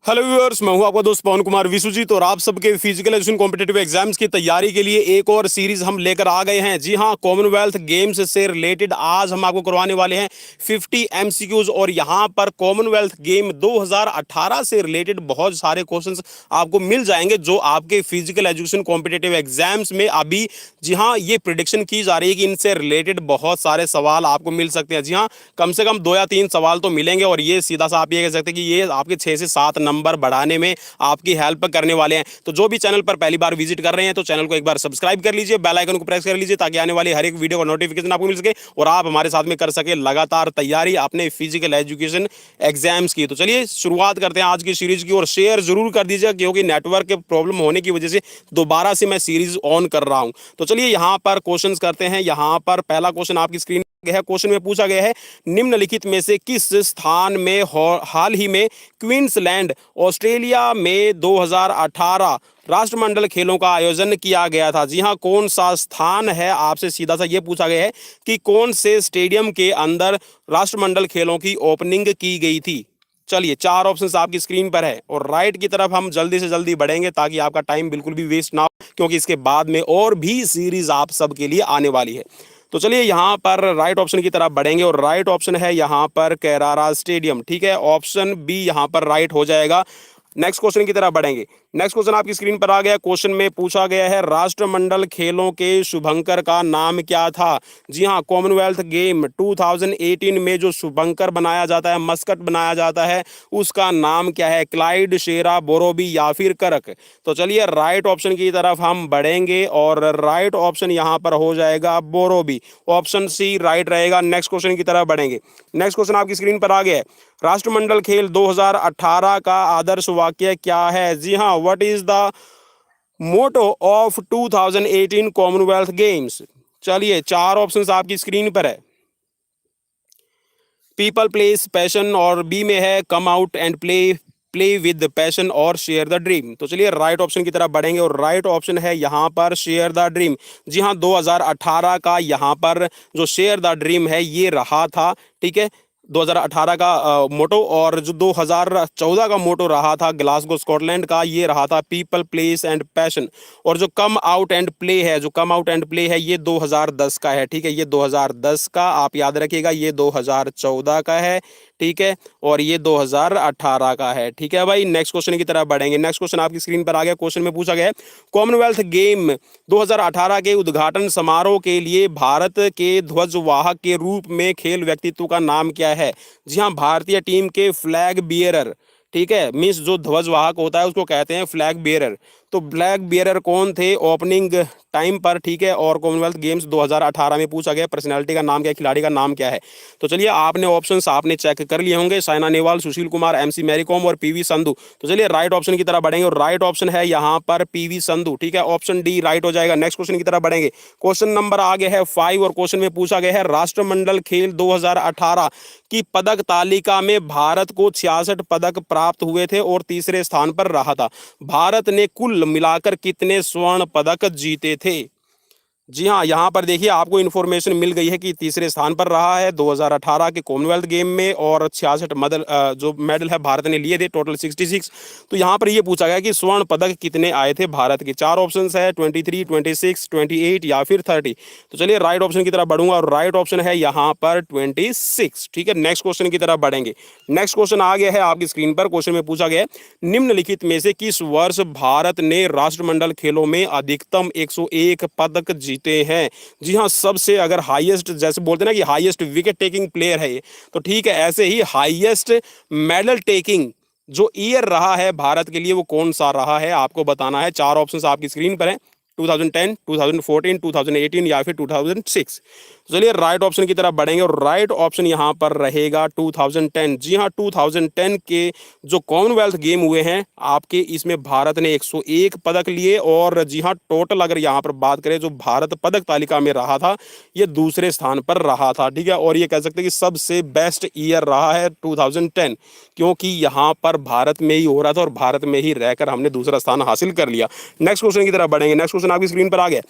Hello viewers, मैं हूं आपका दोस्त पवन कुमार विश्वजीत और आप सबके फिजिकल एजुकेशन कॉम्पिटेटिव एग्जाम्स की तैयारी के लिए एक और सीरीज हम लेकर आ गए हैं। जी हां, कॉमनवेल्थ गेम्स से रिलेटेड आज हम आपको करवाने वाले हैं 50 एमसीक्यूज और यहां पर कॉमनवेल्थ गेम 2018 से रिलेटेड बहुत सारे क्वेश्चंस आपको मिल जाएंगे जो आपके फिजिकल एजुकेशन कॉम्पिटेटिव एग्जाम्स में अभी जी हां ये प्रिडिक्शन की जा रही है कि इनसे रिलेटेड बहुत सारे सवाल आपको मिल सकते हैं। जी हां, कम से कम 2 या 3 सवाल तो मिलेंगे और ये सीधा सा आप ये कह सकते हैं कि ये आपके 6 से 7 नंबर बढ़ाने में आपकी हेल्प करने वाले हैं। तो जो भी चैनल पर पहली बार विजिट कर रहे हैं तो चैनल को एक बार सब्सक्राइब कर लीजिए, बेल आइकन को प्रेस कर लीजिए ताकि आने वाली हर एक वीडियो का नोटिफिकेशन आपको मिल सके और आप हमारे साथ में कर सके लगातार तैयारी अपने फिजिकल एजुकेशन एग्जाम्स की। तो चलिए शुरुआत करते हैं आज की सीरीज की और शेयर जरूर कर दीजिएगा क्योंकि नेटवर्क के प्रॉब्लम होने की वजह से दोबारा से मैं सीरीज ऑन कर रहा हूं। तो चलिए यहां पर क्वेश्चंस करते हैं। यहां पर पहला क्वेश्चन आपकी स्क्रीन है। क्वेश्चन में पूछा गया है निम्नलिखित में से किस स्थान में हाल ही में क्वींसलैंड ऑस्ट्रेलिया में 2018 राष्ट्रमंडल खेलों का आयोजन किया गया था। जी हां, कौन सा स्थान है, आपसे सीधा सा यह पूछा गया है कि कौन से स्टेडियम के अंदर राष्ट्रमंडल खेलों की ओपनिंग की गई थी। चलिए 4 ऑप्शंस आपकी स्क्रीन पर है और राइट की तरफ हम जल्दी से जल्दी बढ़ेंगे ताकि आपका टाइम बिल्कुल भी वेस्ट ना हो क्योंकि इसके बाद में और भी सीरीज आप सबके लिए आने वाली है। तो चलिए यहां पर राइट ऑप्शन की तरफ बढ़ेंगे और राइट ऑप्शन है यहां पर कैरारा स्टेडियम। ठीक है, ऑप्शन बी यहां पर राइट हो जाएगा। नेक्स्ट क्वेश्चन की तरफ बढ़ेंगे। नेक्स्ट क्वेश्चन आपकी स्क्रीन पर आ गया। क्वेश्चन में पूछा गया है राष्ट्रमंडल खेलों के शुभंकर का नाम क्या था। जी हां, कॉमनवेल्थ गेम 2018 में जो शुभंकर बनाया जाता है, मस्कट बनाया जाता है, उसका नाम क्या है, क्लाइड, शेरा, बोरोबी या फिर करक। तो चलिए राइट ऑप्शन की तरफ हम बढ़ेंगे और राइट ऑप्शन यहां पर हो जाएगा बोरोबी। ऑप्शन सी राइट रहेगा। नेक्स्ट क्वेश्चन की तरफ बढ़ेंगे। नेक्स्ट क्वेश्चन आपकी स्क्रीन पर आ गया है राष्ट्रमंडल खेल 2018 का आदर्श वाक्य क्या है। जी हां, what is the motto of 2018 Commonwealth Games. चलिए 4 ऑप्शंस आपकी स्क्रीन पर है। पीपल प्लेस पैशन और बी में है come out and play with passion और शेयर द ड्रीम। तो चलिए राइट ऑप्शन की तरफ बढ़ेंगे और राइट ऑप्शन है यहां पर शेयर द ड्रीम। जी हां, 2018 का यहां पर जो शेयर द ड्रीम है ये रहा था। ठीक है, 2018 का मोटो और जो 2014 का मोटो रहा था ग्लासगो स्कॉटलैंड का, ये रहा था पीपल प्लेस एंड पैशन। और जो कम आउट एंड प्ले है, जो कम आउट एंड प्ले है ये 2010 का है। ठीक है, ये 2010 का आप याद रखिएगा, ये 2014 का है। ठीक है, और ये 2018 का है। ठीक है भाई, नेक्स्ट क्वेश्चन की तरफ बढ़ेंगे। नेक्स्ट क्वेश्चन आपकी स्क्रीन पर आ गया। क्वेश्चन में पूछा गया है कॉमनवेल्थ गेम 2018 के उद्घाटन समारोह के लिए भारत के ध्वजवाहक के रूप में खेल व्यक्तित्व का नाम क्या है। जी हाँ, भारतीय टीम के फ्लैग बियरर। ठीक है, मीन्स जो ध्वजवाहक होता है उसको कहते हैं फ्लैग बियरर। तो फ्लैग बियरर कौन थे ओपनिंग टाइम पर। ठीक है, और कॉमनवेल्थ गेम्स 2018 में पूछा गया पर्सनैलिटी का नाम क्या है, खिलाड़ी का नाम क्या है। तो चलिए आपने ऑप्शंस आपने चेक कर लिए होंगे, साइना नेहवाल, सुशील कुमार, एमसी मैरीकॉम और पीवी संधू। तो चलिए राइट ऑप्शन की तरफ बढ़ेंगे और राइट ऑप्शन है यहाँ पर पीवी संधू। ठीक है, ऑप्शन डी राइट हो जाएगा। नेक्स्ट क्वेश्चन की तरफ बढ़ेंगे। क्वेश्चन नंबर आगे है 5 और क्वेश्चन में पूछा गया है राष्ट्रमंडल खेल 2018 की पदक तालिका में भारत को 66 पदक प्राप्त हुए थे और तीसरे स्थान पर रहा था। भारत ने कुल मिलाकर कितने स्वर्ण पदक जीते थे। जी हाँ, यहाँ पर देखिए आपको इन्फॉर्मेशन मिल गई है कि तीसरे स्थान पर रहा है 2018 के कॉमनवेल्थ गेम में और 66 जो मेडल है भारत ने लिए थे, टोटल 66। तो यहाँ पर ये पूछा गया कि स्वर्ण पदक कितने आए थे भारत के। 4 ऑप्शंस है 23, 26, 28 या फिर 30। तो चलिए राइट ऑप्शन की तरफ बढ़ूंगा और राइट ऑप्शन है यहाँ पर 26। ठीक है, नेक्स्ट क्वेश्चन की तरफ बढ़ेंगे। नेक्स्ट क्वेश्चन आ गया है आपकी स्क्रीन पर। क्वेश्चन में पूछा गया निम्नलिखित में से किस वर्ष भारत ने राष्ट्रमंडल खेलों में अधिकतम 101 पदक जीते हैं। जी हाँ, सबसे अगर हाईएस्ट जैसे बोलते हैं ना कि हाईएस्ट विकेट टेकिंग प्लेयर है ये, तो ठीक है ऐसे ही हाईएस्ट मेडल टेकिंग जो ईयर रहा है भारत के लिए वो कौन सा रहा है आपको बताना है। 4 ऑप्शंस आपकी स्क्रीन पर है, 2010, 2014, 2018 या फिर 2006। चलिए राइट ऑप्शन की तरफ बढ़ेंगे और राइट ऑप्शन यहां पर रहेगा 2010। जी हां, 2010 के जो कॉमनवेल्थ गेम हुए हैं आपके, इसमें भारत ने 101 पदक लिए और जी हां टोटल अगर यहां पर बात करें जो भारत पदक तालिका में रहा था ये दूसरे स्थान पर रहा था। ठीक है, और ये कह सकते हैं कि सबसे बेस्ट ईयर रहा है 2010 क्योंकि यहां पर भारत में ही हो रहा था और भारत में ही रहकर हमने दूसरा स्थान हासिल कर लिया। नेक्स्ट क्वेश्चन की तरफ बढ़ेंगे। नेक्स्ट क्वेश्चन आपकी स्क्रीन पर आ गया।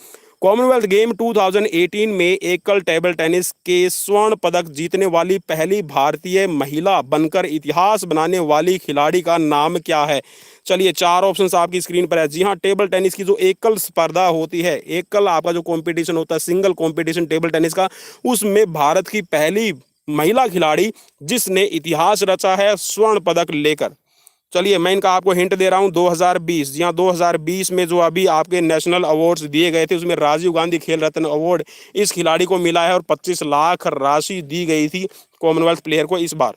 कॉमनवेल्थ गेम 2018 में एकल टेबल टेनिस के स्वर्ण पदक जीतने वाली पहली भारतीय महिला बनकर इतिहास बनाने वाली खिलाड़ी का नाम क्या है? चलिए 4 ऑप्शंस आपकी स्क्रीन पर है। जी हाँ, टेबल टेनिस की जो एकल स्पर्धा होती है, एकल आपका जो कंपटीशन होता है, सिंगल कंपटीशन टेबल टेनिस का, उसमें भारत की पहली महिला खिलाड़ी जिसने इतिहास रचा है स्वर्ण पदक लेकर। चलिए मैं इनका आपको हिंट दे रहा हूं, 2020, जी हाँ 2020 में जो अभी आपके नेशनल अवार्ड्स दिए गए थे उसमें राजीव गांधी खेल रत्न अवार्ड इस खिलाड़ी को मिला है और 25 लाख राशि दी गई थी कॉमनवेल्थ प्लेयर को इस बार।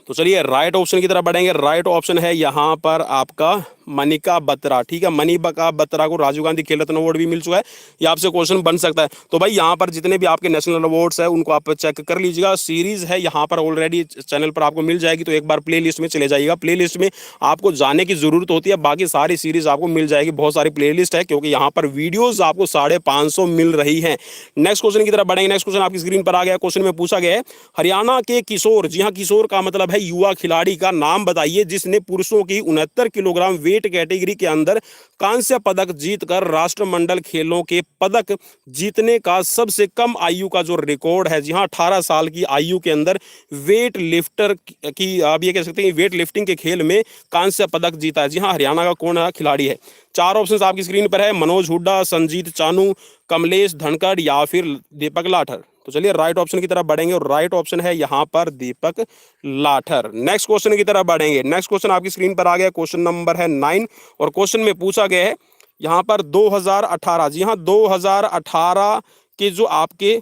तो चलिए राइट ऑप्शन की तरफ बढ़ेंगे। राइट ऑप्शन है यहाँ पर आपका मनिका बत्रा। ठीक है, मनिका बत्रा को राजीव गांधी खेल रत्न अवार्ड भी मिल चुका है। ये आपसे क्वेश्चन बन सकता है। तो भाई यहाँ पर जितने भी आपके नेशनल अवार्ड्स है उनको आप चेक कर लीजिएगा। सीरीज है यहाँ पर ऑलरेडी चैनल पर आपको मिल जाएगी, तो एक बार प्ले लिस्ट में चले जाइएगा। प्ले लिस्ट में आपको जाने की जरूरत होती है, बाकी सारी सीरीज आपको मिल जाएगी। बहुत सारी प्ले लिस्ट है क्योंकि यहाँ पर वीडियोज आपको 550 मिल रही है। नेक्स्ट क्वेश्चन की तरफ बढ़ेंगे। नेक्स्ट क्वेश्चन आपकी स्क्रीन पर आ गया। क्वेश्चन में पूछा गया है हरियाणा के किशोर, जी हाँ किशोर का मतलब है युवा खिलाड़ी का नाम बताइए जिसने पुरुषों की 69 किलोग्राम वेट कैटेगरी के अंदर कांस्य पदक जीतकर राष्ट्रमंडल खेलों के पदक जीतने का सबसे कम आयु का जो रिकॉर्ड है, जी हाँ 18 साल की आयु के अंदर वेट लिफ्टर की, आप ये कह सकते हैं वेट लिफ्टिंग के खेल में कांस्य पदक जीता है। जी हाँ, हरियाणा का कौन खिलाड़ी है? 4 ऑप्शन आपकी स्क्रीन पर है, मनोज हुड्डा, संजीत चानू, कमलेश धनखड़ या फिर दीपक लाठर। तो चलिए राइट ऑप्शन की तरफ बढ़ेंगे और राइट ऑप्शन है यहाँ पर दीपक लाठर। नेक्स्ट क्वेश्चन की तरफ बढ़ेंगे। नेक्स्ट क्वेश्चन आपकी स्क्रीन पर आ गया। क्वेश्चन नंबर है 9 और क्वेश्चन में पूछा गया है यहाँ पर 2018, जी हाँ 2018 के जो आपके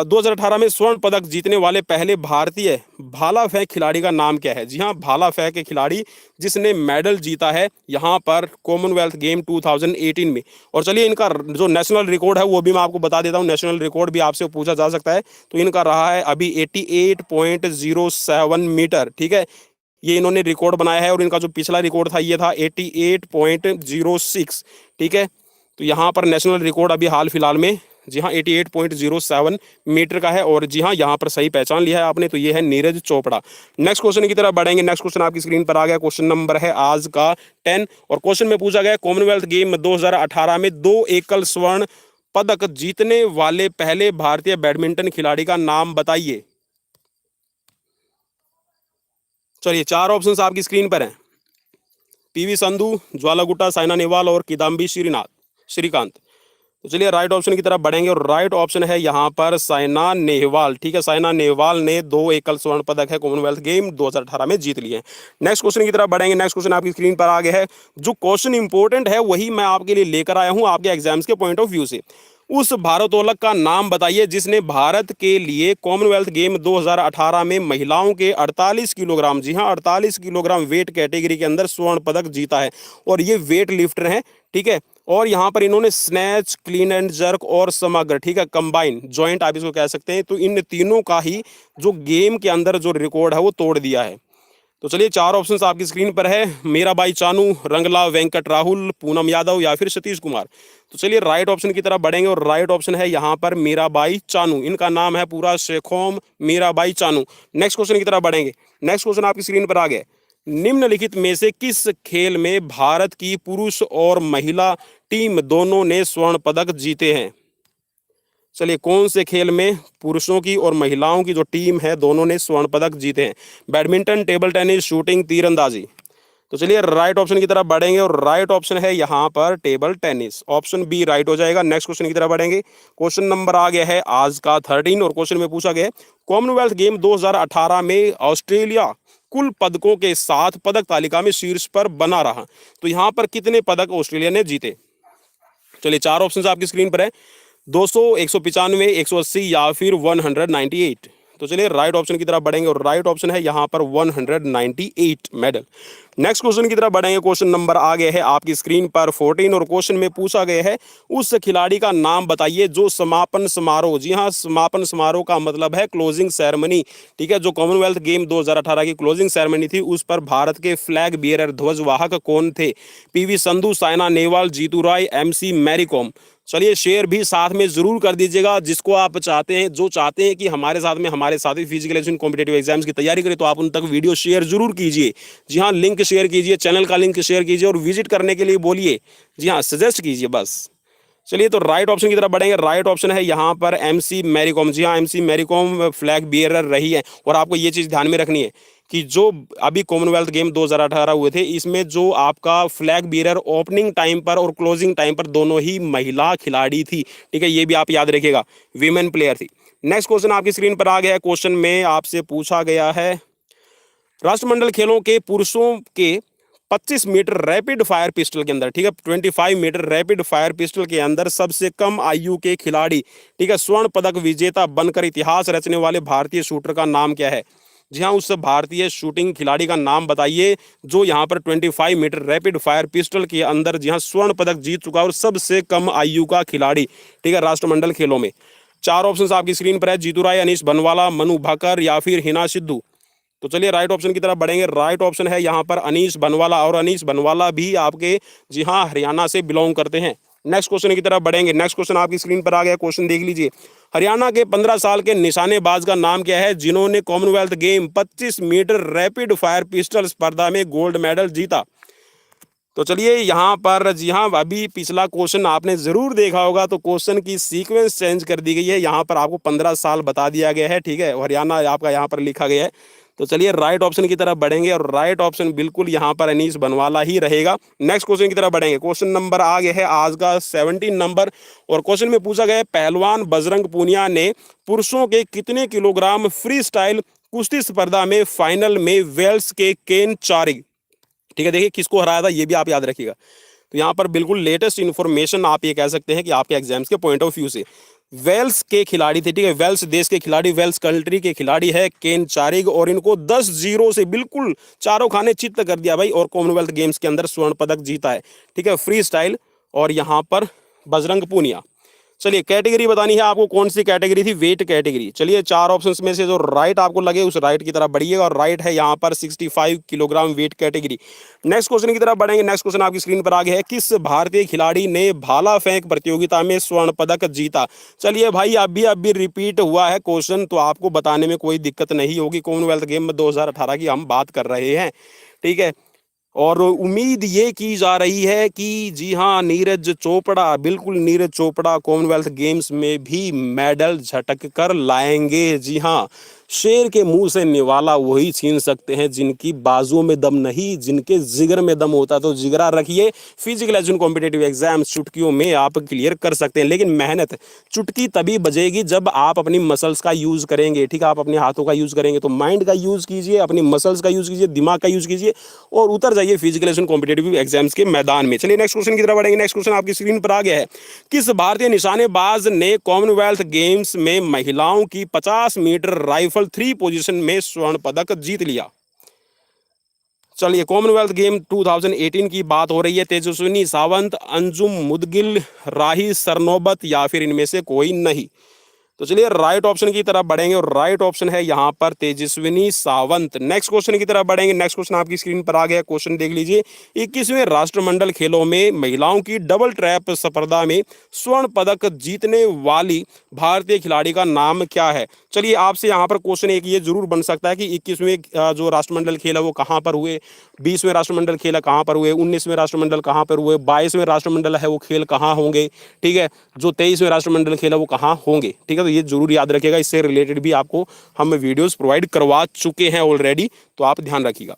2018 में स्वर्ण पदक जीतने वाले पहले भारतीय भाला फेंक खिलाड़ी का नाम क्या है? जी हाँ, भाला फेंक के खिलाड़ी जिसने मेडल जीता है यहाँ पर कॉमनवेल्थ गेम 2018 में। और चलिए इनका जो नेशनल रिकॉर्ड है वो भी मैं आपको बता देता हूँ। नेशनल रिकॉर्ड भी आपसे पूछा जा सकता है। तो इनका रहा है अभी 88.07 मीटर। ठीक है, ये इन्होंने रिकॉर्ड बनाया है और इनका जो पिछला रिकॉर्ड था ये था 88.06। ठीक है, तो यहाँ पर नेशनल रिकॉर्ड अभी हाल फिलहाल में जी हाँ 88.07 मीटर का है। और जी हाँ यहाँ पर सही पहचान लिया है आपने, तो ये है नीरज चोपड़ा। नेक्स्ट क्वेश्चन की तरफ बढ़ेंगे। नेक्स्ट क्वेश्चन आपकी स्क्रीन पर आ गया। क्वेश्चन नंबर है आज का 10 और क्वेश्चन में पूछा गया कॉमनवेल्थ गेम 2018 में 2 एकल स्वर्ण पदक जीतने वाले पहले भारतीय बैडमिंटन खिलाड़ी का नाम बताइए। चलिए 4 ऑप्शन आपकी स्क्रीन पर हैं, पीवी संधू, ज्वाला गुट्टा, साइना नेहवाल और किदाम्बी श्रीकांत। तो चलिए राइट ऑप्शन की तरफ बढ़ेंगे और राइट ऑप्शन है यहाँ पर साइना नेहवाल। ठीक है, साइना नेहवाल ने 2 एकल स्वर्ण पदक है कॉमनवेल्थ गेम 2018 में जीत लिए हैं। नेक्स्ट क्वेश्चन की तरफ बढ़ेंगे। नेक्स्ट क्वेश्चन आपकी स्क्रीन पर आ गया है। जो क्वेश्चन इंपॉर्टेंट है वही मैं आपके लिए लेकर आया हूँ आपके एग्जाम्स के पॉइंट ऑफ व्यू से। उस भारोत्तोलक का नाम बताइए जिसने भारत के लिए कॉमनवेल्थ गेम 2018 में महिलाओं के 48 किलोग्राम, जी हाँ 48 किलोग्राम वेट कैटेगरी के अंदर स्वर्ण पदक जीता है। और ये वेट लिफ्टर हैं। ठीक है, और यहाँ पर इन्होंने स्नैच, क्लीन एंड जर्क और समग्र, ठीक है कंबाइन जॉइंट आप इसको कह सकते हैं, तो इन तीनों का ही जो गेम के अंदर जो रिकॉर्ड है वो तोड़ दिया है। तो चलिए 4 ऑप्शंस आपकी स्क्रीन पर है, मीराबाई चानू, रंगला वेंकट राहुल, पूनम यादव या फिर सतीश कुमार। तो चलिए राइट ऑप्शन की तरफ बढ़ेंगे और राइट ऑप्शन है यहाँ पर मीराबाई चानू। इनका नाम है पूरा शेखोम मीराबाई चानू। नेक्स्ट क्वेश्चन की तरफ बढ़ेंगे। नेक्स्ट क्वेश्चन आपकी स्क्रीन पर आ गया, निम्नलिखित में से किस खेल में भारत की पुरुष और महिला टीम दोनों ने स्वर्ण पदक जीते हैं? चलिए कौन से खेल में पुरुषों की और महिलाओं की जो टीम है दोनों ने स्वर्ण पदक जीते हैं? बैडमिंटन, टेबल टेनिस, शूटिंग, तीरंदाजी। तो चलिए राइट ऑप्शन की तरफ बढ़ेंगे और राइट ऑप्शन है यहाँ पर table tennis. Option B right हो जाएगा। नेक्स्ट क्वेश्चन की तरफ बढ़ेंगे। क्वेश्चन नंबर आ गया है आज का 13 और क्वेश्चन में पूछा गया कॉमनवेल्थ गेम 2018 में ऑस्ट्रेलिया कुल पदकों के साथ पदक तालिका में शीर्ष पर बना रहा, तो यहाँ पर कितने पदक ऑस्ट्रेलिया ने जीते? चलिए 4 ऑप्शन आपकी स्क्रीन पर है, 200, 195, 180 या फिर 198। तो चलिए राइट ऑप्शन की तरफ बढ़ेंगे और राइट ऑप्शन है यहाँ पर 198 मेडल। नेक्स्ट क्वेश्चन की तरफ बढ़ेंगे। क्वेश्चन नंबर आ गया है आपकी स्क्रीन पर 14 और क्वेश्चन में पूछा गया है उस खिलाड़ी का नाम बताइए जो समापन समारोह, जी हाँ समापन समारोह का मतलब है क्लोजिंग सेरेमनी, ठीक है, जो कॉमनवेल्थ गेम 2018 की क्लोजिंग सेरेमनी थी उस पर भारत के फ्लैग बियरर ध्वजवाहक कौन थे? पीवी संधू, साइना नेहवाल, जीतू राय, एमसी मैरीकॉम। चलिए शेयर भी साथ में जरूर कर दीजिएगा जिसको आप चाहते हैं, जो चाहते हैं कि हमारे साथ में हमारे साथी फिजिकल एजुकेशन कॉम्पिटेटिव एग्जाम्स की तैयारी करें, तो आप उन तक वीडियो शेयर जरूर कीजिए। जी हाँ, लिंक शेयर कीजिए, चैनल का लिंक शेयर कीजिए और विजिट करने के लिए बोलिए, जी हाँ सजेस्ट कीजिए बस। चलिए तो राइट ऑप्शन की तरफ बढ़ेंगे। राइट ऑप्शन है यहाँ पर एमसी मैरी कॉम। जी हाँ, MC Mary Kom flag bearer रही है। और आपको ये चीज़ ध्यान में रखनी है कि जो अभी कॉमनवेल्थ गेम 2018 हुए थे, इसमें जो आपका फ्लैग बियरर ओपनिंग टाइम पर और क्लोजिंग टाइम पर दोनों ही महिला खिलाड़ी थी, ठीक है, ये भी आप याद रखिएगा, वीमेन प्लेयर थी। नेक्स्ट क्वेश्चन आपकी स्क्रीन पर आ गया है। क्वेश्चन में आपसे पूछा गया है, राष्ट्रमंडल खेलों के पुरुषों के 25 मीटर रैपिड फायर पिस्टल के अंदर, ठीक है, 25 मीटर रैपिड फायर पिस्टल के अंदर सबसे कम आयु के खिलाड़ी, ठीक है, स्वर्ण पदक विजेता बनकर इतिहास रचने वाले भारतीय शूटर का नाम क्या है? जी हाँ, उस भारतीय शूटिंग खिलाड़ी का नाम बताइए जो यहाँ पर 25 मीटर रैपिड फायर पिस्टल के अंदर जी हाँ स्वर्ण पदक जीत चुका और सबसे कम आयु का खिलाड़ी, ठीक है, राष्ट्रमंडल खेलों में। 4 ऑप्शन आपकी स्क्रीन पर है, जीतू राय, अनीश बनवाला, मनु भाकर या फिर हिना सिद्धू। तो चलिए राइट ऑप्शन की तरफ बढ़ेंगे। राइट ऑप्शन है यहाँ पर अनीश बनवाला, और अनीश बनवाला भी आपके जी हाँ हरियाणा से बिलोंग करते हैं। नेक्स्ट क्वेश्चन की तरफ बढ़ेंगे। नेक्स्ट क्वेश्चन आपकी स्क्रीन पर आ गया, क्वेश्चन देख लीजिए। हरियाणा के 15 साल के निशानेबाज का नाम क्या है जिन्होंने Commonwealth game 25 metre rapid fire pistol स्पर्धा में गोल्ड मेडल जीता? तो चलिए यहाँ पर जी हाँ, अभी पिछला क्वेश्चन आपने जरूर देखा होगा, तो क्वेश्चन की सीक्वेंस चेंज कर दी गई है। यहाँ पर आपको 15 साल बता दिया गया है, ठीक है, हरियाणा आपका यहाँ पर लिखा गया है। तो चलिए राइट ऑप्शन की तरफ बढ़ेंगे और राइट ऑप्शन बिल्कुल यहाँ पर अनीश बनवाला ही रहेगा। नेक्स्ट क्वेश्चन की तरफ बढ़ेंगे। क्वेश्चन नंबर आ गया है आज का 17 नंबर, और क्वेश्चन में पूछा गया है, पहलवान बजरंग पूनिया ने पुरुषों के कितने किलोग्राम फ्री स्टाइल कुश्ती स्पर्धा में फाइनल में वेल्स के केन चारिग, ठीक है, देखिए किसको हराया था ये भी आप याद रखिएगा। तो यहाँ पर बिल्कुल लेटेस्ट इन्फॉर्मेशन आप ये कह सकते हैं कि आपके एग्जाम्स के पॉइंट ऑफ व्यू से वेल्स के खिलाड़ी थे, ठीक है, वेल्स देश के खिलाड़ी, वेल्स कंट्री के खिलाड़ी है केन चारिग, और इनको 10-0 से बिल्कुल चारों खाने चित्त कर दिया भाई, और कॉमनवेल्थ गेम्स के अंदर स्वर्ण पदक जीता है, ठीक है, फ्री स्टाइल, और यहाँ पर बजरंग पूनिया। चलिए कैटेगरी बतानी है आपको, कौन सी कैटेगरी थी? Weight category. चलिए 4 ऑप्शंस में से जो राइट आपको लगे उस राइट की तरफ बढ़िए, और राइट है यहाँ पर 65 kilogram weight category. Next question की तरफ बढ़ेंगे। नेक्स्ट क्वेश्चन आपकी स्क्रीन पर आ गया है, किस भारतीय खिलाड़ी ने भाला फेंक प्रतियोगिता में स्वर्ण पदक जीता? चलिए भाई अभी रिपीट हुआ है क्वेश्चन, तो आपको बताने में कोई दिक्कत नहीं होगी। कॉमनवेल्थ गेम 2018 की हम बात कर रहे हैं, ठीक है, और उम्मीद ये की जा रही है कि जी हाँ नीरज चोपड़ा, बिल्कुल नीरज चोपड़ा कॉमनवेल्थ गेम्स में भी मेडल झटक कर लाएंगे। जी हाँ, शेर के मुंह से निवाला वही छीन सकते हैं जिनकी बाजुओं में दम नहीं, जिनके जिगर में दम होता। तो जिगरा रखिए, फिजिकल एजुकेशन कॉम्पिटेटिव एग्जाम चुटकियों में आप क्लियर कर सकते हैं, लेकिन मेहनत चुटकी तभी बजेगी जब आप अपनी मसल्स का यूज करेंगे, ठीक है, आप अपने हाथों का यूज करेंगे। तो माइंड का यूज कीजिए, अपनी मसल्स का यूज कीजिए, दिमाग का यूज कीजिए, और उतर जाइए फिजिकल एजुकेशन कॉम्पिटेटिव एग्जाम्स के मैदान में। चलिए नेक्स्ट क्वेश्चन की तरफ बढ़ेंगे। नेक्स्ट क्वेश्चन आपकी स्क्रीन पर आ गया है, किस भारतीय निशानेबाज ने कॉमनवेल्थ गेम्स में महिलाओं की 50 मीटर राइफल 3 पोजीशन में स्वर्ण पदक जीत लिया? चलिए कॉमनवेल्थ गेम 2018 की बात हो रही है। तेजस्विनी सावंत, अंजुम मुदगिल, राही सरनोबत या फिर इनमें से कोई नहीं? तो चलिए राइट ऑप्शन की तरफ बढ़ेंगे, और राइट ऑप्शन है यहाँ पर तेजस्विनी सावंत। नेक्स्ट क्वेश्चन की तरफ बढ़ेंगे। नेक्स्ट क्वेश्चन आपकी स्क्रीन पर आ गया, क्वेश्चन देख लीजिए। 21वें राष्ट्रमंडल खेलों में महिलाओं की डबल ट्रैप स्पर्धा में स्वर्ण पदक जीतने वाली भारतीय खिलाड़ी का नाम क्या है? चलिए आपसे यहाँ पर क्वेश्चन एक ये जरूर बन सकता है कि 21वें जो राष्ट्रमंडल खेल है वो कहाँ पर हुए, 20वें राष्ट्रमंडल खेल है कहाँ पर हुए, 19वें राष्ट्रमंडल कहाँ पर हुए, 22वें राष्ट्रमंडल है वो खेल कहाँ होंगे, ठीक है, जो 23वें राष्ट्रमंडल खेल है वो कहाँ होंगे, ठीक है। तो ये जरूर याद रखिएगा, इससे रिलेटेड भी आपको हम वीडियोस प्रोवाइड करवा चुके हैं ऑलरेडी, तो आप ध्यान रखिएगा।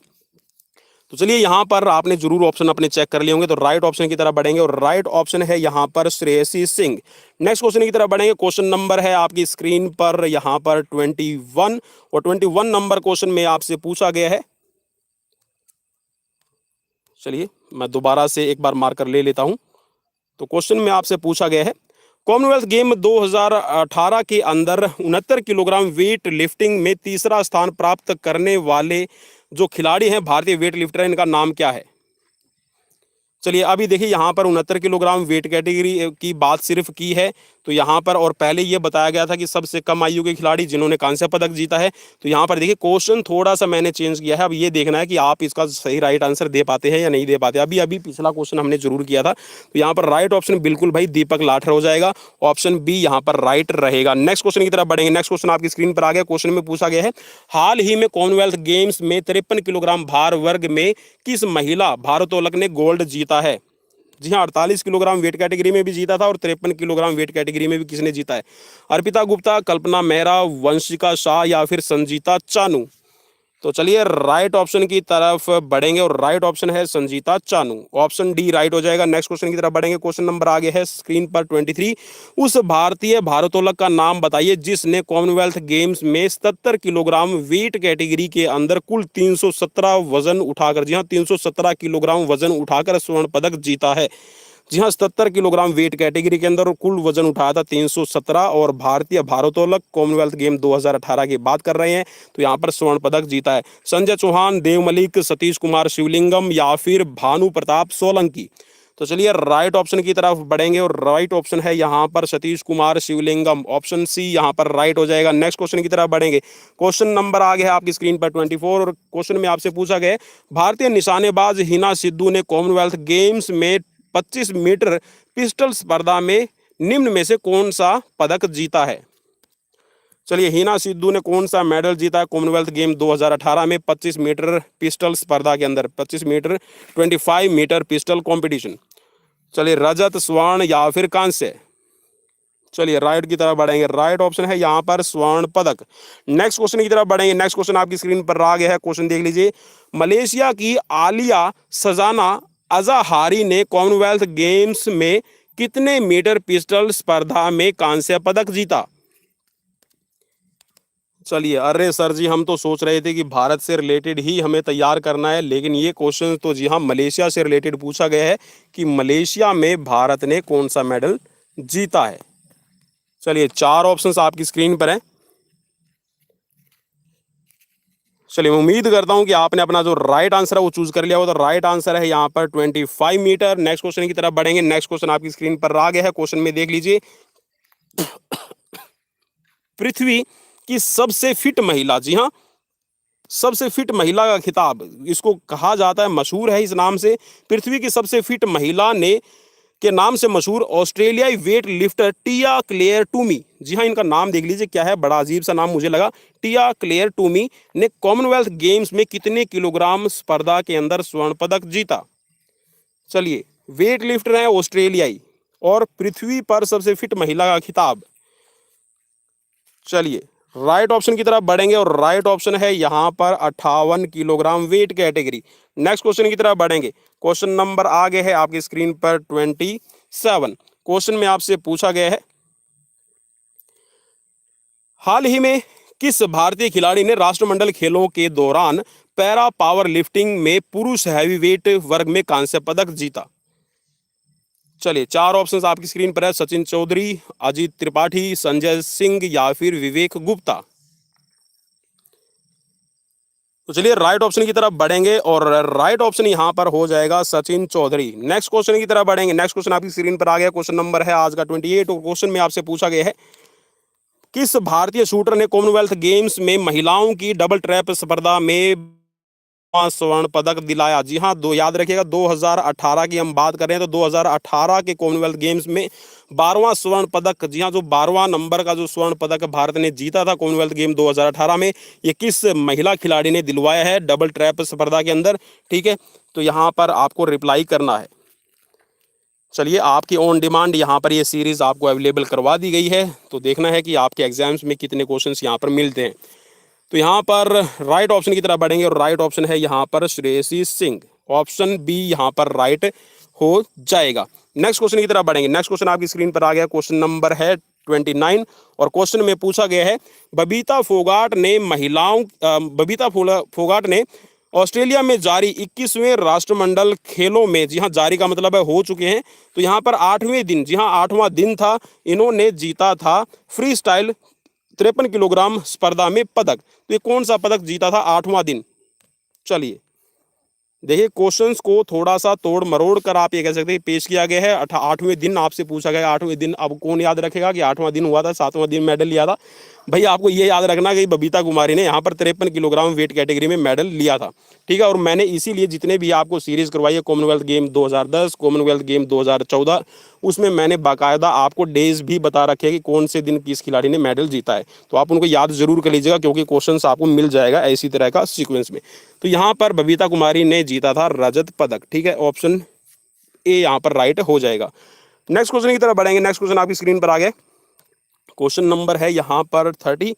तो चलिए यहाँ पर आपने जरूर ऑप्शन अपने चेक कर लिए होंगे, तो राइट ऑप्शन की तरफ बढ़ेंगे, और राइट ऑप्शन है यहाँ पर श्रेयसी सिंह। नेक्स्ट क्वेश्चन की तरफ बढ़ेंगे। क्वेश्चन नंबर है आपकी स्क्रीन पर यहाँ पर 21, और 21 नंबर क्वेश्चन में आपसे पूछा गया है, चलिए मैं दोबारा से एक बार मार्कर ले लेता हूं। तो क्वेश्चन में आपसे पूछा गया है, कॉमनवेल्थ गेम 2018 के अंदर 69 किलोग्राम वेट लिफ्टिंग में तीसरा स्थान प्राप्त करने वाले जो खिलाड़ी हैं भारतीय वेट लिफ्टर, इनका नाम क्या है? चलिए अभी देखिए यहाँ पर 69 किलोग्राम वेट कैटेगरी की बात सिर्फ की है। तो यहाँ पर और पहले ये बताया गया था कि सबसे कम आयु के खिलाड़ी जिन्होंने कांस्य पदक जीता है। तो यहाँ पर देखिए क्वेश्चन थोड़ा सा मैंने चेंज किया है। अब ये देखना है कि आप इसका सही राइट आंसर दे पाते हैं या नहीं दे पाते। अभी अभी पिछला क्वेश्चन हमने जरूर किया था। तो यहाँ पर राइट ऑप्शन बिल्कुल भाई दीपक लाठर हो जाएगा। ऑप्शन बी यहाँ पर राइट रहेगा। नेक्स्ट क्वेश्चन की तरफ बढ़ेंगे। नेक्स्ट क्वेश्चन आपकी स्क्रीन पर आ गया। क्वेश्चन में पूछा गया है, हाल ही में कॉमनवेल्थ गेम्स में 53 किलोग्राम भार वर्ग में किस महिला भारोत्तोलक ने गोल्ड जीता है? जी हाँ, 48 किलोग्राम वेट कैटेगरी में भी जीता था और 53 किलोग्राम वेट कैटेगरी में भी किसने जीता है? अर्पिता गुप्ता, कल्पना मेहरा, वंशिका शाह या फिर संजीता चानू। तो चलिए राइट ऑप्शन की तरफ बढ़ेंगे और राइट ऑप्शन है Sanjita Chanu. Option D right हो जाएगा। नेक्स्ट क्वेश्चन की तरफ बढ़ेंगे। क्वेश्चन नंबर आगे है स्क्रीन पर 23। उस भारतीय भारोत्तोलक का नाम बताइए जिसने कॉमनवेल्थ गेम्स में 77 किलोग्राम वेट कैटेगरी के अंदर कुल 317 वजन उठाकर, जी हाँ 317 किलोग्राम वजन उठाकर स्वर्ण पदक जीता है। जी हाँ, 77 किलोग्राम वेट कैटेगरी के अंदर कुल वजन उठाया था 317 और भारतीय भारोत्तोलक कॉमनवेल्थ गेम 2018 की बात कर रहे हैं। तो यहाँ पर स्वर्ण पदक जीता है संजय चौहान, देव मलिक, सतीश कुमार शिवलिंगम या फिर भानु प्रताप सोलंकी। तो चलिए राइट ऑप्शन की तरफ बढ़ेंगे और राइट ऑप्शन है यहाँ पर सतीश कुमार शिवलिंगम। ऑप्शन सी यहाँ पर राइट हो जाएगा। नेक्स्ट क्वेश्चन की तरफ बढ़ेंगे। क्वेश्चन नंबर आगे है आपकी स्क्रीन पर 24 और क्वेश्चन में आपसे पूछा गया भारतीय निशानेबाज हिना सिद्धू ने कॉमनवेल्थ गेम्स में 25 मीटर पिस्टल स्पर्धा में निम्न में से कौन सा पदक जीता है? चलिए हिना सिद्धू ने कौन सा मेडल जीता है कॉमनवेल्थ गेम 2018 में 25 मीटर पिस्टल स्पर्धा के अंदर? 25 मीटर 25 मीटर पिस्टल कंपटीशन। चलिए रजत, स्वर्ण या फिर कांस्य। चलिए राइट की तरफ बढ़ेंगे। राइट ऑप्शन है यहाँ पर स्वर्ण पदक। नेक्स्ट क्वेश्चन की तरफ बढ़ेंगे। नेक्स्ट क्वेश्चन आपकी स्क्रीन पर आ गया है। क्वेश्चन देख लीजिए। मलेशिया की आलिया सजाना अज़हारी ने कॉमनवेल्थ गेम्स में कितने मीटर पिस्टल स्पर्धा में कांस्य पदक जीता? चलिए अरे सर जी, हम तो सोच रहे थे कि भारत से रिलेटेड ही हमें तैयार करना है, लेकिन ये क्वेश्चन तो जी हाँ मलेशिया से रिलेटेड पूछा गया है कि मलेशिया में भारत ने कौन सा मेडल जीता है। चलिए 4 ऑप्शंस आपकी स्क्रीन पर हैं। चलिए मैं उम्मीद करता हूं कि आपने अपना जो राइट आंसर है वो चूज कर लिया हो। तो राइट आंसर है यहाँ पर 25 मीटर। नेक्स्ट क्वेश्चन की तरफ बढ़ेंगे। नेक्स्ट क्वेश्चन आपकी स्क्रीन पर आ गया है। क्वेश्चन में देख लीजिए, पृथ्वी की सबसे फिट महिला, जी हाँ सबसे फिट महिला का खिताब इसको कहा जाता है, मशहूर है इस नाम से। पृथ्वी की सबसे फिट महिला ने के नाम से मशहूर ऑस्ट्रेलियाई वेट लिफ्टर टिया क्लेयर टूमी, जी हाँ इनका नाम देख लीजिए क्या है, बड़ा अजीब सा नाम मुझे लगा। टिया क्लेयर टूमी ने कॉमनवेल्थ गेम्स में कितने किलोग्राम स्पर्धा के अंदर स्वर्ण पदक जीता? चलिए वेट लिफ्टर है ऑस्ट्रेलियाई और पृथ्वी पर सबसे फिट महिला का खिताब। चलिए राइट ऑप्शन की तरफ बढ़ेंगे और राइट ऑप्शन है यहाँ पर 58 kilogram weight category. Next question की तरफ बढ़ेंगे। क्वेश्चन नंबर आगे है आपकी स्क्रीन पर 27। क्वेश्चन में आपसे पूछा गया है, हाल ही में किस भारतीय खिलाड़ी ने राष्ट्रमंडल खेलों के दौरान पैरा पावर लिफ्टिंग में पुरुष हैवीवेट वर्ग में कांस्य पदक जीता? चलिए 4 ऑप्शंस आपकी स्क्रीन पर है। सचिन चौधरी, अजीत त्रिपाठी, संजय सिंह या फिर विवेक गुप्ता। तो चलिए राइट ऑप्शन की तरफ बढ़ेंगे और राइट ऑप्शन यहां पर हो जाएगा सचिन चौधरी। नेक्स्ट क्वेश्चन की तरफ बढ़ेंगे। नेक्स्ट क्वेश्चन आपकी स्क्रीन पर आ गया। क्वेश्चन नंबर है आज का 28 और क्वेश्चन में आपसे पूछा गया है, किस भारतीय शूटर ने कॉमनवेल्थ गेम्स में महिलाओं की डबल ट्रैप स्पर्धा में स्वर्ण पदक दिलाया? जी हाँ, याद रखिएगा 2018 की हम बात कर रहे हैं। तो 2018 के कॉमनवेल्थ गेम्स में 12वां स्वर्ण पदक, जी हाँ जो 12वां नंबर का जो स्वर्ण पदक भारत ने जीता था कॉमनवेल्थ गेम 2018 में, ये किस महिला खिलाड़ी ने दिलवाया है डबल ट्रैप स्पर्धा के अंदर? ठीक है, तो यहाँ पर आपको रिप्लाई करना है। चलिए आपकी ऑन डिमांड यहाँ पर ये सीरीज आपको अवेलेबल करवा दी गई है। तो देखना है कि आपके एग्जाम्स में कितने क्वेश्चंस यहाँ पर मिलते हैं। तो यहाँ पर राइट ऑप्शन की तरफ बढ़ेंगे और राइट ऑप्शन है यहाँ पर श्रेयसी सिंह। ऑप्शन बी यहाँ पर राइट हो जाएगा। नेक्स्ट क्वेश्चन की तरफ बढ़ेंगे। नेक्स्ट क्वेश्चन आपकी स्क्रीन पर आ गया। क्वेश्चन नंबर है 29 और क्वेश्चन में पूछा गया है, बबीता फोगाट ने ऑस्ट्रेलिया में जारी 21वें राष्ट्रमंडल खेलों में, जी हाँ जारी का मतलब है हो चुके हैं, तो यहाँ पर 8वें दिन, जी हाँ 8वां दिन था, इन्होंने जीता था फ्री स्टाइल 53 किलोग्राम स्पर्धा में पदक। तो ये कौन सा पदक जीता था 8वां दिन? चलिए देखिए क्वेश्चंस को थोड़ा सा तोड़ मरोड़ कर आप ये कह सकते हैं पेश किया गया है। 8वें दिन आपसे पूछा गया, 8वें दिन अब कौन याद रखेगा कि 8वां दिन हुआ था, 7वां दिन मेडल लिया था। भाई आपको ये याद रखना कि बबीता कुमारी ने यहाँ पर 53 किलोग्राम वेट कैटेगरी में मेडल लिया था, ठीक है। और मैंने इसीलिए जितने भी आपको सीरीज करवाई है, कॉमनवेल्थ गेम 2010, कॉमनवेल्थ गेम 2014, उसमें मैंने बाकायदा आपको डेज भी बता रखे हैं कि कौन से दिन किस खिलाड़ी ने मेडल जीता है। तो आप उनको याद जरूर कर लीजिएगा, क्योंकि क्वेश्चन आपको मिल जाएगा ऐसी तरह का सीक्वेंस में। तो यहाँ पर बबीता कुमारी ने जीता था रजत पदक, ठीक है। ऑप्शन ए यहाँ पर राइट हो जाएगा। नेक्स्ट क्वेश्चन की तरफ बढ़ेंगे। नेक्स्ट क्वेश्चन आपकी स्क्रीन पर आ गया। क्वेश्चन नंबर है यहाँ पर 30,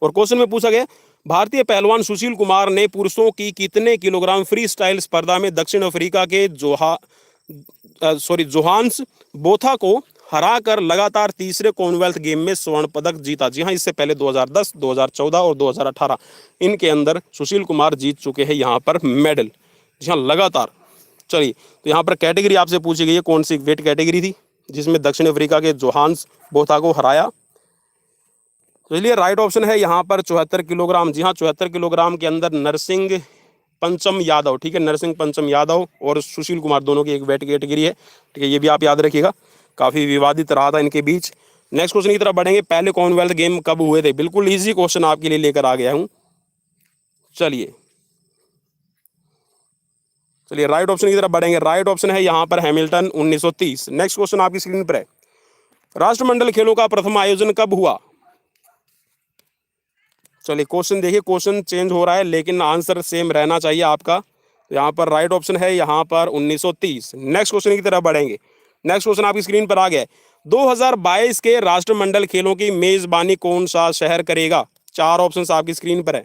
और क्वेश्चन में पूछा गया भारतीय पहलवान सुशील कुमार ने पुरुषों की कितने किलोग्राम फ्री स्टाइल स्पर्धा में दक्षिण अफ्रीका के जोहान्स बोथा को हराकर लगातार तीसरे कॉमनवेल्थ गेम में स्वर्ण पदक जीता। जी हाँ, इससे पहले 2010, 2014 और 2018 इनके अंदर सुशील कुमार जीत चुके हैं यहाँ पर मेडल। जी हाँ, लगातार। चलिए, तो यहाँ पर कैटेगरी आपसे पूछी गई है, कौन सी वेट कैटेगरी थी जिसमें दक्षिण अफ्रीका के जोहान्स बोथा को हराया। तो इसलिए राइट ऑप्शन है यहाँ पर 74 किलोग्राम। जी हाँ, 74 किलोग्राम के अंदर नरसिंह पंचम यादव, ठीक है, नरसिंह पंचम यादव और सुशील कुमार दोनों की एक वेट कैटेगरी है, ठीक है। ये भी आप याद रखिएगा, काफ़ी विवादित रहा था इनके बीच। नेक्स्ट क्वेश्चन की तरफ बढ़ेंगे। पहले कॉमनवेल्थ गेम कब हुए थे? बिल्कुल ईजी क्वेश्चन आपके लिए लेकर आ गया हूँ। चलिए राइट ऑप्शन की तरफ बढ़ेंगे। राइट ऑप्शन है यहाँ पर हैमिल्टन, 1930। नेक्स्ट क्वेश्चन आपकी स्क्रीन पर है। राष्ट्रमंडल खेलों का प्रथम आयोजन कब हुआ? चलिए क्वेश्चन देखिए, क्वेश्चन चेंज हो रहा है लेकिन आंसर सेम रहना चाहिए आपका। तो यहाँ पर राइट ऑप्शन है यहाँ पर 1930। नेक्स्ट क्वेश्चन की तरफ बढ़ेंगे। नेक्स्ट क्वेश्चन आपकी स्क्रीन पर आ गया है। 2022 के राष्ट्रमंडल खेलों की मेजबानी कौन सा शहर करेगा? 4 ऑप्शन आपकी स्क्रीन पर है।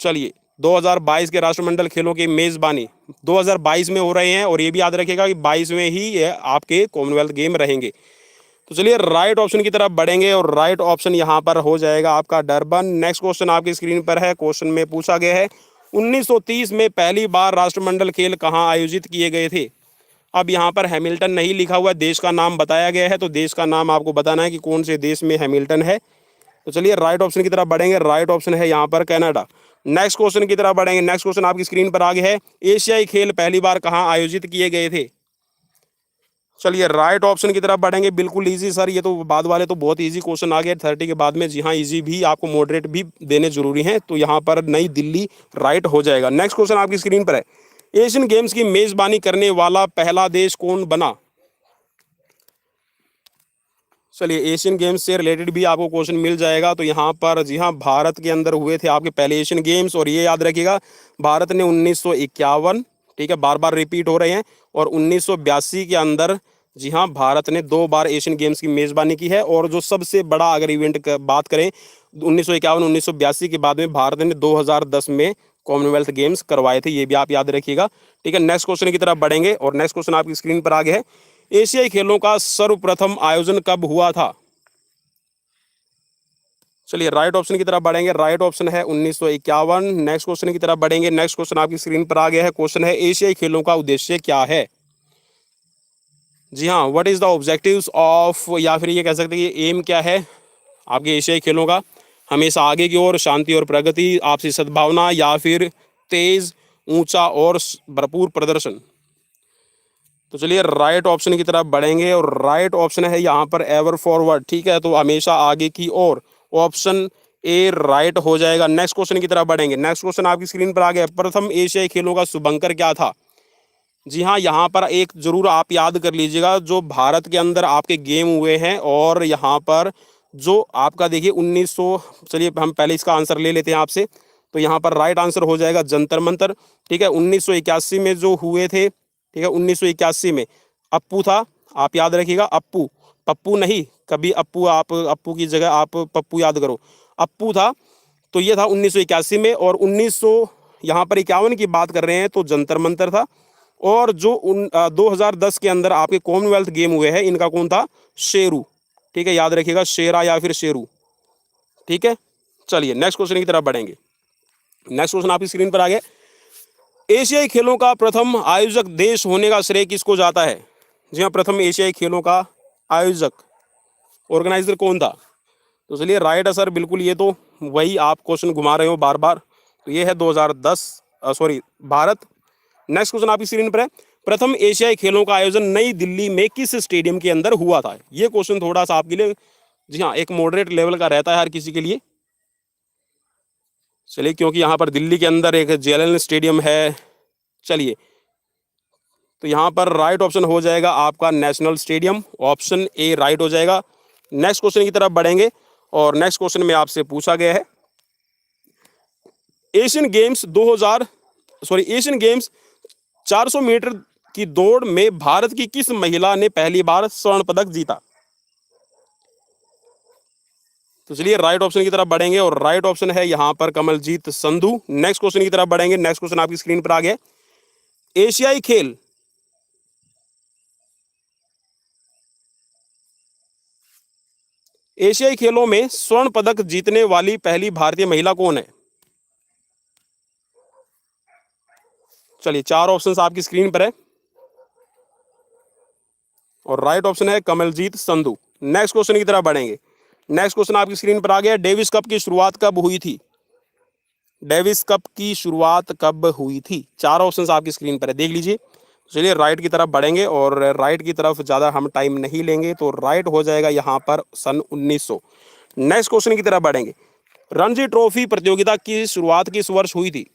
चलिए, 2022 के राष्ट्रमंडल खेलों की मेजबानी 2022 में हो रहे हैं, और ये भी याद रखिएगा कि 22 में ही ये आपके कॉमनवेल्थ गेम रहेंगे। तो चलिए राइट ऑप्शन की तरफ बढ़ेंगे, और राइट ऑप्शन यहाँ पर हो जाएगा आपका डरबन। नेक्स्ट क्वेश्चन आपकी स्क्रीन पर है। क्वेश्चन में पूछा गया है 1930 में पहली बार राष्ट्रमंडल खेल कहाँ आयोजित किए गए थे? अब यहाँ पर हैमिल्टन नहीं लिखा हुआ, देश का नाम बताया गया है, तो देश का नाम आपको बताना है कि कौन से देश में हैमिल्टन है। तो चलिए राइट ऑप्शन की तरफ बढ़ेंगे। राइट ऑप्शन है यहाँ पर कनाडा। नेक्स्ट क्वेश्चन की तरफ बढ़ेंगे। नेक्स्ट क्वेश्चन आपकी स्क्रीन पर आगे है। एशियाई खेल पहली बार कहाँ आयोजित किए गए थे? चलिए राइट ऑप्शन की तरफ बढ़ेंगे। बिल्कुल इजी सर, ये तो बाद वाले तो बहुत इजी क्वेश्चन आ गए 30 के बाद में। जी हाँ, इजी भी आपको मॉडरेट भी देने जरूरी हैं, तो यहाँ पर नई दिल्ली राइट हो जाएगा। नेक्स्ट क्वेश्चन आपकी स्क्रीन पर है। एशियन गेम्स की मेजबानी करने वाला पहला देश कौन बना? चलिए एशियन गेम्स से रिलेटेड भी आपको क्वेश्चन मिल जाएगा। तो यहाँ पर जी हाँ, भारत के अंदर हुए थे आपके पहले एशियन गेम्स, और ये याद रखिएगा भारत ने 1951, ठीक है, बार बार रिपीट हो रहे हैं, और 1982 के अंदर जी हाँ भारत ने 2 बार एशियन गेम्स की मेज़बानी की है। और जो सबसे बड़ा अगर इवेंट का बात करें 1951 1982 के बाद में भारत ने 2010 में कॉमनवेल्थ गेम्स करवाए थे, ये भी आप याद रखिएगा, ठीक है। नेक्स्ट क्वेश्चन की तरफ बढ़ेंगे, और नेक्स्ट क्वेश्चन आपकी स्क्रीन पर आगे है। एशियाई खेलों का सर्वप्रथम आयोजन कब हुआ था? चलिए राइट ऑप्शन की तरफ बढ़ेंगे। राइट ऑप्शन है 1951। नेक्स्ट क्वेश्चन की तरफ बढ़ेंगे। नेक्स्ट क्वेश्चन आपकी स्क्रीन पर आ गया है। क्वेश्चन है एशियाई खेलों का उद्देश्य क्या है? जी हाँ, what is the objectives of, या फिर ये कह सकते हैं कि एम क्या है आपके एशियाई खेलों का? हमेशा आगे की ओर, शांति और प्रगति, आपसी सद्भावना, या फिर तेज, ऊंचा और भरपूर प्रदर्शन। तो चलिए राइट ऑप्शन की तरफ बढ़ेंगे, और राइट ऑप्शन है यहाँ पर एवर फॉरवर्ड, ठीक है, तो हमेशा आगे की ओर। ऑप्शन ए राइट हो जाएगा। नेक्स्ट क्वेश्चन की तरफ बढ़ेंगे। नेक्स्ट क्वेश्चन आपकी स्क्रीन पर आ गया। प्रथम एशियाई खेलों का शुभंकर क्या था? जी हाँ, यहाँ पर एक जरूर आप याद कर लीजिएगा, जो भारत के अंदर आपके गेम हुए हैं, और यहाँ पर जो आपका देखिए 1900, चलिए हम पहले इसका आंसर ले लेते हैं आपसे। तो यहाँ पर राइट आंसर हो जाएगा जंतर मंतर, ठीक है। 1981 में जो हुए थे, ठीक है, 1981 में अप्पू था, आप याद रखिएगा, अप्पू, पप्पू नहीं, कभी अप्पू, आप अप्पू की जगह आप पप्पू याद करो, अप्पू था। तो ये था 1981 में, और 1900 यहाँ पर 51 की बात कर रहे हैं तो जंतर मंतर था। और जो 2010 के अंदर आपके कॉमनवेल्थ गेम हुए हैं, इनका कौन था? शेरू, ठीक है, याद रखिएगा, शेरा या फिर शेरू, ठीक है। चलिए नेक्स्ट क्वेश्चन की तरफ बढ़ेंगे। नेक्स्ट क्वेश्चन आपकी स्क्रीन पर आ गया। एशियाई खेलों का प्रथम आयोजक देश होने का श्रेय किसको जाता है? जी हाँ, प्रथम एशियाई खेलों का आयोजक, ऑर्गेनाइजर कौन था? तो चलिए राइट है सर, बिल्कुल, ये तो वही आप क्वेश्चन घुमा रहे हो बार बार। तो ये है 2010, सॉरी भारत। नेक्स्ट क्वेश्चन आपकी स्क्रीन पर है, प्रथम एशियाई खेलों का आयोजन नई दिल्ली में किस स्टेडियम के अंदर हुआ था? ये क्वेश्चन थोड़ा सा आपके लिए, जी हाँ, एक मॉडरेट लेवल का रहता है हर किसी के लिए। चलिए, क्योंकि यहाँ पर दिल्ली के अंदर एक जेएलएन स्टेडियम है। चलिए, तो यहाँ पर राइट ऑप्शन हो जाएगा आपका national stadium, option A right हो जाएगा। नेक्स्ट क्वेश्चन की तरफ बढ़ेंगे और नेक्स्ट क्वेश्चन में आपसे पूछा गया है, एशियन गेम्स 400 मीटर की दौड़ में भारत की किस महिला ने पहली बार स्वर्ण पदक जीता? तो चलिए राइट ऑप्शन की तरफ बढ़ेंगे और राइट ऑप्शन है यहां पर कमलजीत संधू। नेक्स्ट क्वेश्चन की तरफ बढ़ेंगे। नेक्स्ट क्वेश्चन आपकी स्क्रीन पर आ गया, एशियाई खेलों में स्वर्ण पदक जीतने वाली पहली भारतीय महिला कौन है? चलिए, चार ऑप्शंस आपकी स्क्रीन पर है और राइट ऑप्शन है कमलजीत संधू। नेक्स्ट क्वेश्चन की तरफ बढ़ेंगे। नेक्स्ट क्वेश्चन आपकी स्क्रीन पर आ गया, डेविस कप की शुरुआत कब हुई थी? डेविस कप की शुरुआत कब हुई थी? चार ऑप्शंस आपकी स्क्रीन पर है, देख लीजिए। चलिए राइट की तरफ बढ़ेंगे और राइट की तरफ ज़्यादा हम टाइम नहीं लेंगे, तो राइट हो जाएगा यहाँ पर सन 1900। नेक्स्ट क्वेश्चन की तरफ बढ़ेंगे, रणजी ट्रॉफी प्रतियोगिता की शुरुआत किस वर्ष हुई थी?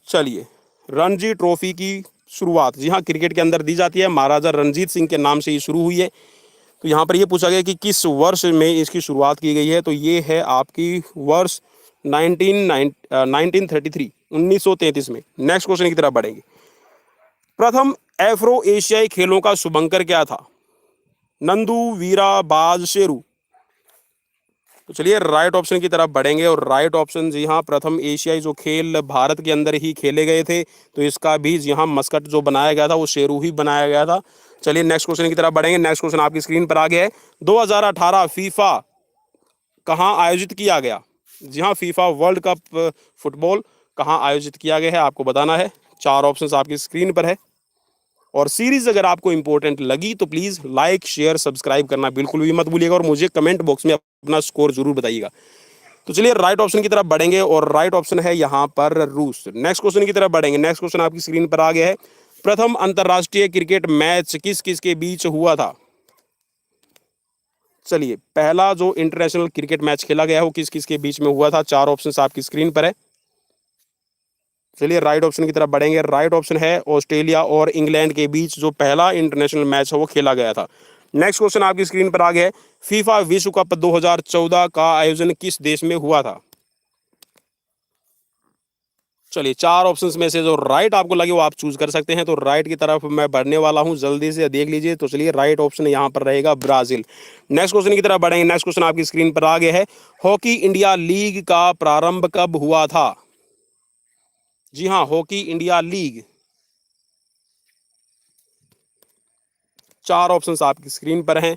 चलिए, रणजी ट्रॉफी की शुरुआत, जी हाँ, क्रिकेट के अंदर दी जाती है, महाराजा रणजीत सिंह के नाम से ये शुरू हुई है। तो यहाँ पर ये पूछा गया कि किस वर्ष में इसकी शुरुआत की गई है, तो ये है आपकी वर्ष 1933 में। नेक्स्ट क्वेश्चन की तरफ बढ़ेंगे, प्रथम एफ्रो एशियाई खेलों का शुभंकर क्या था? नंदू, वीरा, बाज, शेरू। तो चलिए राइट ऑप्शन की तरफ बढ़ेंगे और राइट ऑप्शन, जी हाँ, प्रथम एशियाई जो खेल भारत के अंदर ही खेले गए थे, तो इसका भी जी हाँ मस्कट जो बनाया गया था वो शेरू ही बनाया गया था। चलिए नेक्स्ट क्वेश्चन की तरफ बढ़ेंगे। नेक्स्ट क्वेश्चन आपकी स्क्रीन पर आ गया है, 2018 फीफा कहाँ आयोजित किया गया? जी हाँ, फीफा वर्ल्ड कप फुटबॉल कहाँ आयोजित किया गया है आपको बताना है। चार ऑप्शंस आपकी स्क्रीन पर है और सीरीज अगर आपको इंपॉर्टेंट लगी तो प्लीज लाइक, शेयर, सब्सक्राइब करना बिल्कुल भी मत भूलिएगा और मुझे कमेंट बॉक्स में अपना स्कोर जरूर बताइएगा। तो चलिए राइट ऑप्शन की तरफ बढ़ेंगे और राइट ऑप्शन है यहाँ पर रूस। नेक्स्ट क्वेश्चन की तरफ बढ़ेंगे। नेक्स्ट क्वेश्चन आपकी स्क्रीन पर आ गया है, प्रथम अंतरराष्ट्रीय क्रिकेट मैच किस किस के बीच हुआ था? चलिए, पहला जो इंटरनेशनल क्रिकेट मैच खेला गया है वो किस किस के बीच में हुआ था? चार ऑप्शंस आपकी स्क्रीन पर है। चलिए राइट ऑप्शन की तरफ बढ़ेंगे। राइट ऑप्शन है ऑस्ट्रेलिया और इंग्लैंड के बीच जो पहला इंटरनेशनल मैच है वो खेला गया था। नेक्स्ट क्वेश्चन आपकी स्क्रीन पर आ गया है, फीफा विश्व कप 2014 का आयोजन किस देश में हुआ था? चलिए, चार ऑप्शंस में से जो राइट आपको लगे वो आप चूज कर सकते हैं। तो राइट की तरफ मैं बढ़ने वाला हूं, जल्दी से देख लीजिए। तो चलिए राइट ऑप्शन यहां पर रहेगा ब्राजील। नेक्स्ट क्वेश्चन की तरफ बढ़ेंगे। नेक्स्ट क्वेश्चन आपकी स्क्रीन पर आ गया है, हॉकी इंडिया लीग का प्रारंभ कब हुआ था? जी हाँ, हॉकी इंडिया लीग। चार ऑप्शंस आपकी स्क्रीन पर हैं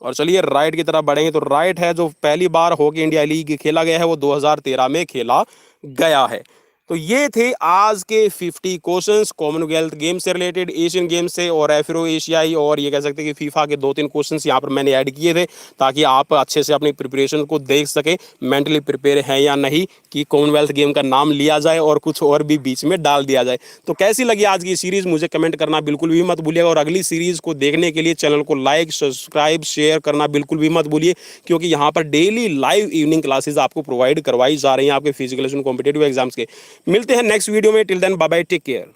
और चलिए राइट की तरफ बढ़ेंगे। तो राइट है, जो पहली बार हॉकी इंडिया लीग खेला गया है वो 2013 में खेला गया है। तो ये थे आज के 50 क्वेश्चंस कॉमनवेल्थ गेम से रिलेटेड, एशियन गेम से और एफ्रो एशियाई, और ये कह सकते हैं कि फीफा के 2-3 क्वेश्चंस यहाँ पर मैंने ऐड किए थे ताकि आप अच्छे से अपनी प्रिपरेशन को देख सके, मेंटली प्रिपेयर है या नहीं, कि कॉमनवेल्थ गेम का नाम लिया जाए और कुछ और भी बीच में डाल दिया जाए। तो कैसी लगी आज की सीरीज मुझे कमेंट करना बिल्कुल भी मत भूलिएगा और अगली सीरीज को देखने के लिए चैनल को लाइक, सब्सक्राइब, शेयर करना बिल्कुल भी मत भूलिए, क्योंकि यहाँ पर डेली लाइव इवनिंग क्लासेज आपको प्रोवाइड करवाई जा रही हैं आपके फिजिकल कॉम्पिटेटिव एग्जाम्स के। मिलते हैं नेक्स्ट वीडियो में, till then bye bye, take care.